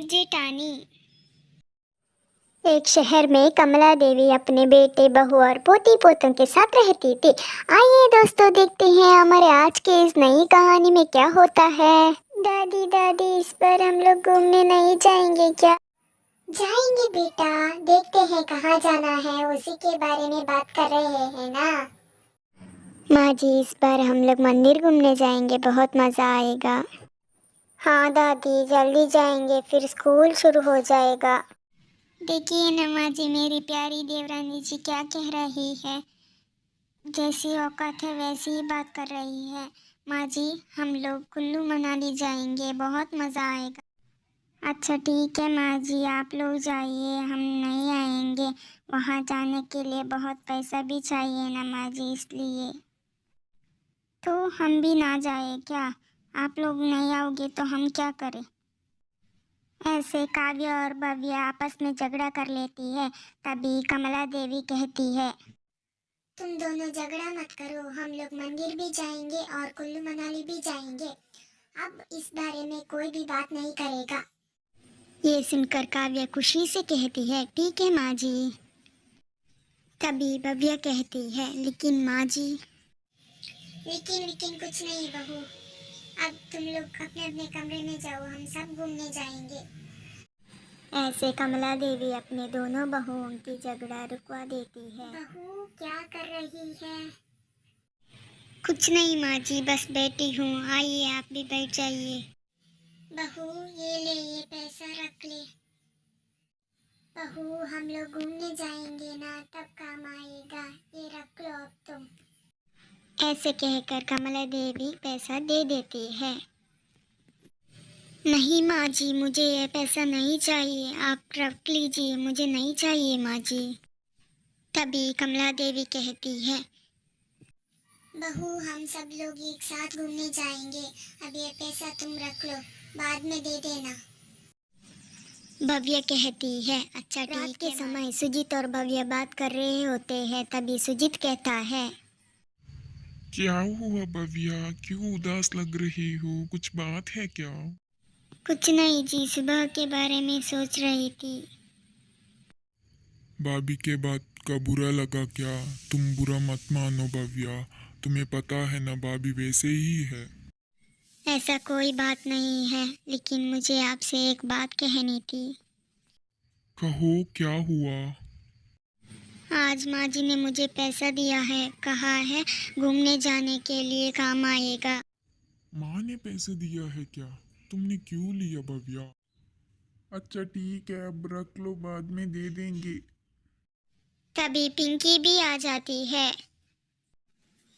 फिर जेठानी। एक शहर में कमला देवी अपने बेटे, बहू और पोती पोतों के साथ रहती थी। आइए दोस्तों, देखते हैं हमारे आज के इस नई कहानी में क्या होता है। दादी दादी, इस पर हम लोग घूमने नहीं जाएंगे क्या? जाएंगे बेटा, देखते हैं कहाँ जाना है, उसी के बारे में बात कर रहे हैं ना। माँ जी, इस बार हम लोग मंदिर घूमने जाएंगे, बहुत मज़ा आएगा। हाँ दादी, जल्दी जाएंगे, फिर स्कूल शुरू हो जाएगा। देखिए ना माँ जी, मेरी प्यारी देवरानी जी क्या कह रही है। जैसी औकात है वैसी ही बात कर रही है। माँ जी, हम लोग कुल्लू मनाली जाएंगे, बहुत मज़ा आएगा। अच्छा ठीक है माँ जी, आप लोग जाइए, हम नहीं आएंगे। वहाँ जाने के लिए बहुत पैसा भी चाहिए ना माँ जी, इसलिए तो हम भी ना जाए क्या? आप लोग नहीं आओगे तो हम क्या करें? ऐसे काव्य और भव्य आपस में झगड़ा कर लेती है। तभी कमला देवी कहती है, तुम दोनों झगड़ा मत करो, हम लोग मंदिर भी जाएंगे और कुल्लू मनाली भी जाएंगे। अब इस बारे में कोई भी बात नहीं करेगा। ये सुनकर काव्य खुशी से कहती है, ठीक है माँ जी। तभी भव्य कहती है, लेकिन माँ जी। लेकिन कुछ नहीं बहू, अब तुम लोग अपने अपने कमरे में जाओ, हम सब घूमने जाएंगे। ऐसे कमला देवी अपने दोनों बहुओं की झगड़ा रुकवा देती है। बहू क्या कर रही है? कुछ नहीं माँ जी, बस बैठी हूँ, आइए आप भी बैठ जाइए। बहू ये ले, ये पैसा रख ले। बहू हम लोग घूमने जाएंगे ना, तब काम आएगा, ये रख लो अब तुम। ऐसे कहकर कमला देवी पैसा दे देती है। नहीं माँ जी, मुझे ये पैसा नहीं चाहिए, आप रख लीजिए, मुझे नहीं चाहिए माँ जी। तभी कमला देवी कहती है, बहू हम सब लोग एक साथ घूमने जाएंगे, अब ये पैसा तुम रख लो, बाद में दे देना। भव्य कहती है, अच्छा ठीक है। समय सुजीत और भव्य बात कर रहे होते हैं, तभी सुजीत कहता है, क्या हुआ भव्या, क्यों उदास लग रही हो, कुछ बात है क्या? कुछ नहीं जी, सुबह के बारे में सोच रही थी। भाभी के बात का बुरा लगा क्या? तुम बुरा मत मानो भव्या, तुम्हें पता है ना भाभी वैसे ही है। ऐसा कोई बात नहीं है, लेकिन मुझे आपसे एक बात कहनी थी। कहो क्या हुआ? आज माँ जी ने मुझे पैसा दिया है, कहा है घूमने जाने के लिए काम आएगा। माँ ने पैसे दिया है क्या? तुमने क्यों लिया भव्या? अच्छा ठीक है, अब रख लो, बाद में दे देंगे। तभी पिंकी भी आ जाती है।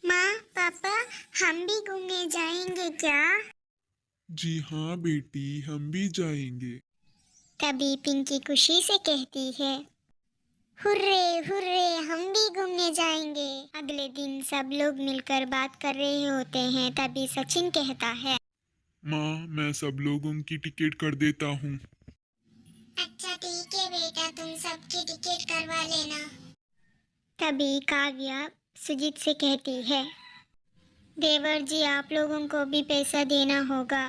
माँ पापा, हम भी घूमने जाएंगे क्या? जी हाँ बेटी, हम भी जाएंगे। तभी पिंकी खुशी से कहती है, हुर्रे हुर्रे, हम भी घूमने जाएंगे। अगले दिन सब लोग मिलकर बात कर रहे होते हैं, तभी सचिन कहता है, माँ मैं सब लोगों की टिकट कर देता हूँ। अच्छा ठीक है बेटा, तुम सबकी टिकट करवा लेना। तभी काव्या सुजीत से कहती है, देवर जी आप लोगों को भी पैसा देना होगा।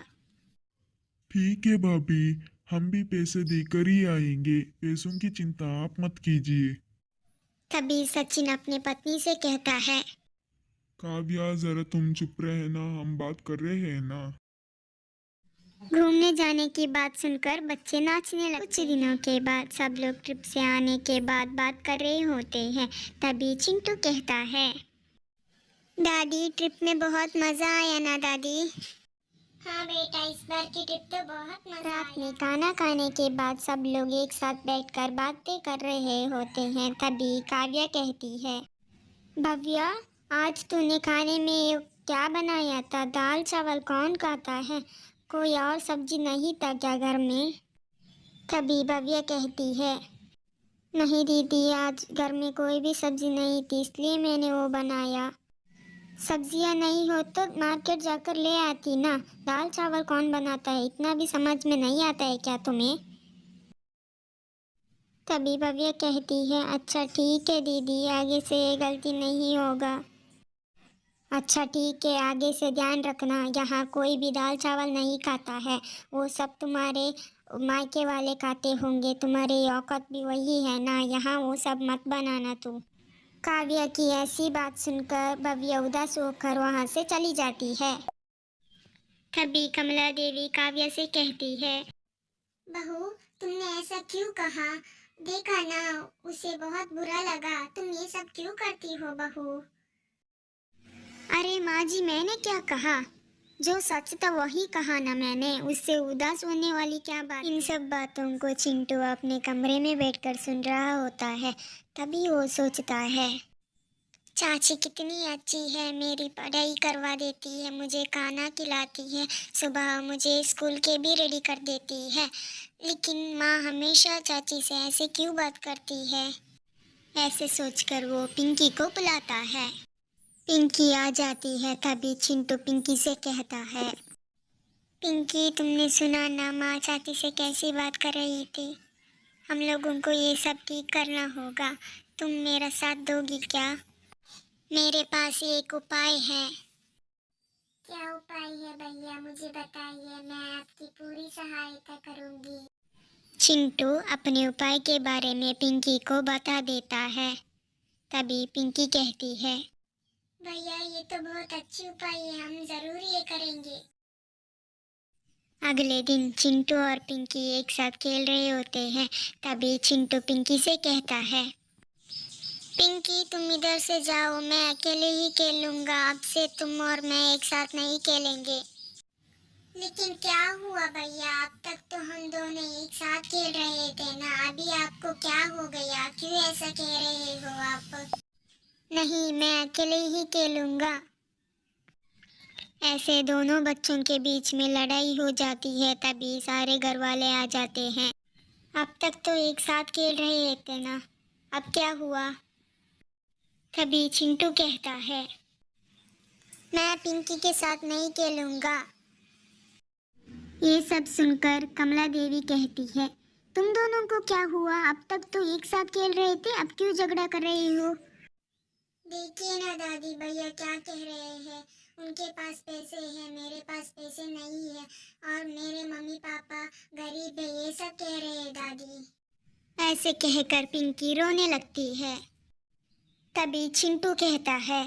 ठीक है भाभी, हम भी पैसे देकर ही आएंगे, पैसों की चिंता आप मत कीजिए। तभी सचिन अपनी पत्नी से कहता है, काव्या जरा तुम चुप रहे ना, हम बात कर रहे हैं ना। घूमने जाने की बात सुनकर बच्चे नाचने लगे। कुछ दिनों के बाद सब लोग ट्रिप से आने के बाद बात कर रहे होते हैं, तभी चिंटू कहता है, दादी ट्रिप में बहुत मजा आया ना दादी? हाँ बेटा, इस बार की ट्रिप तो बहुत मजा आया। रात में खाना खाने के बाद सब लोग एक साथ बैठकर बातें कर रहे होते हैं, तभी काव्या कहती है, भव्या आज तूने खाने में क्या बनाया था? दाल चावल कौन खाता है? कोई और सब्जी नहीं था क्या घर में? तभी भव्या कहती है, नहीं दीदी, आज घर में कोई भी सब्जी नहीं थी, इसलिए मैंने वो बनाया। सब्जियां नहीं हो तो मार्केट जाकर ले आती ना, दाल चावल कौन बनाता है, इतना भी समझ में नहीं आता है क्या तुम्हें? तभी भव्या कहती है, अच्छा ठीक है दीदी, आगे से ये गलती नहीं होगा। अच्छा ठीक है, आगे से ध्यान रखना, यहाँ कोई भी दाल चावल नहीं खाता है। वो सब तुम्हारे मायके वाले खाते होंगे, तुम्हारी औकात भी वही है ना, यहाँ वो सब मत बनाना तू। काव्या की ऐसी बात सुनकर भव्य उदास होकर वहाँ से चली जाती है। तभी कमला देवी काव्या से कहती है, बहू तुमने ऐसा क्यों कहा? देखा ना, उसे बहुत बुरा लगा, तुम ये सब क्यों करती हो बहू? अरे माँ जी, मैंने क्या कहा? जो सच था वही कहा ना मैंने, उससे उदास होने वाली क्या बात। इन सब बातों को चिंटू अपने कमरे में बैठकर सुन रहा होता है। तभी वो सोचता है, चाची कितनी अच्छी है, मेरी पढ़ाई करवा देती है, मुझे खाना खिलाती है, सुबह मुझे स्कूल के भी रेडी कर देती है। लेकिन माँ हमेशा चाची से ऐसे क्यों बात करती है? ऐसे सोचकर वो पिंकी को बुलाता है। पिंकी आ जाती है। तभी चिंटू पिंकी से कहता है, पिंकी तुमने सुना ना, माँ चाची से कैसी बात कर रही थी? हम लोगों को ये सब ठीक करना होगा, तुम मेरा साथ दोगी क्या? मेरे पास एक उपाय है। क्या उपाय है भैया, मुझे बताइए, मैं आपकी पूरी सहायता करूंगी। चिंटू अपने उपाय के बारे में पिंकी को बता देता है। तभी पिंकी कहती है, भैया ये तो बहुत अच्छी उपाय है, हम जरूर ये करेंगे। अगले दिन चिंटू और पिंकी एक साथ खेल रहे होते हैं। तभी चिंटू पिंकी से कहता है, पिंकी तुम इधर से जाओ, मैं अकेले ही खेलूंगा, अब से तुम और मैं एक साथ नहीं खेलेंगे। लेकिन क्या हुआ भैया, अब तक तो हम दोनों एक साथ खेल रहे थे ना, अभी आपको क्या हो गया, क्यों ऐसा कह रहे हो आप? नहीं, मैं अकेले ही खेलूंगा। ऐसे दोनों बच्चों के बीच में लड़ाई हो जाती है। तभी सारे घर वाले आ जाते हैं। अब तक तो एक साथ खेल रहे थे ना, अब क्या हुआ? तभी चिंटू कहता है, मैं पिंकी के साथ नहीं खेलूंगा। ये सब सुनकर कमला देवी कहती है, तुम दोनों को क्या हुआ? अब तक तो एक साथ खेल रहे थे, अब क्यों झगड़ा कर रही हो? देखिए ना दादी, भैया क्या कह रहे हैं, उनके पास पैसे हैं, मेरे पास पैसे नहीं है, और मेरे मम्मी पापा गरीब है, ये सब कह रहे हैं दादी। ऐसे कहकर पिंकी रोने लगती है। तभी चिंटू कहता है,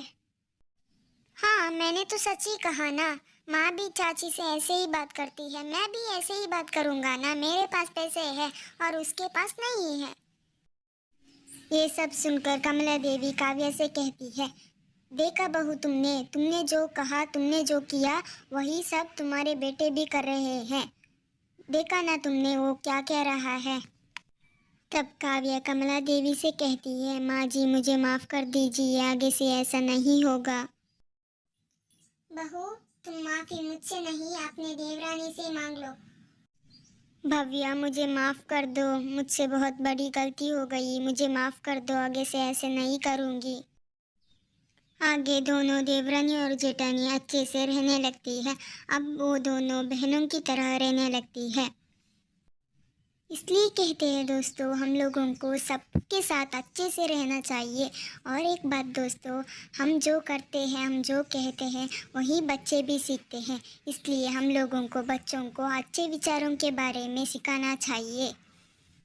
हाँ मैंने तो सच ही कहा ना, माँ भी चाची से ऐसे ही बात करती है, मैं भी ऐसे ही बात करूँगा ना, मेरे पास पैसे है और उसके पास नहीं है। ये सब सुनकर कमला देवी काव्या से कहती है, देखा बहू, तुमने तुमने जो कहा, तुमने जो किया, वही सब तुम्हारे बेटे भी कर रहे हैं। देखा ना तुमने वो क्या कह रहा है? तब काव्या कमला देवी से कहती है, माँ जी मुझे माफ़ कर दीजिए, आगे से ऐसा नहीं होगा। बहू तुम माफ़ी मुझसे नहीं, अपने देवरानी से मांग लो। भव्या मुझे माफ़ कर दो, मुझसे बहुत बड़ी गलती हो गई, मुझे माफ़ कर दो, आगे से ऐसे नहीं करूँगी। आगे दोनों देवरानी और जेठानी अच्छे से रहने लगती है। अब वो दोनों बहनों की तरह रहने लगती है। इसलिए कहते हैं दोस्तों, हम लोगों को सबके साथ अच्छे से रहना चाहिए। और एक बात दोस्तों, हम जो करते हैं, हम जो कहते हैं, वही बच्चे भी सीखते हैं। इसलिए हम लोगों को बच्चों को अच्छे विचारों के बारे में सिखाना चाहिए।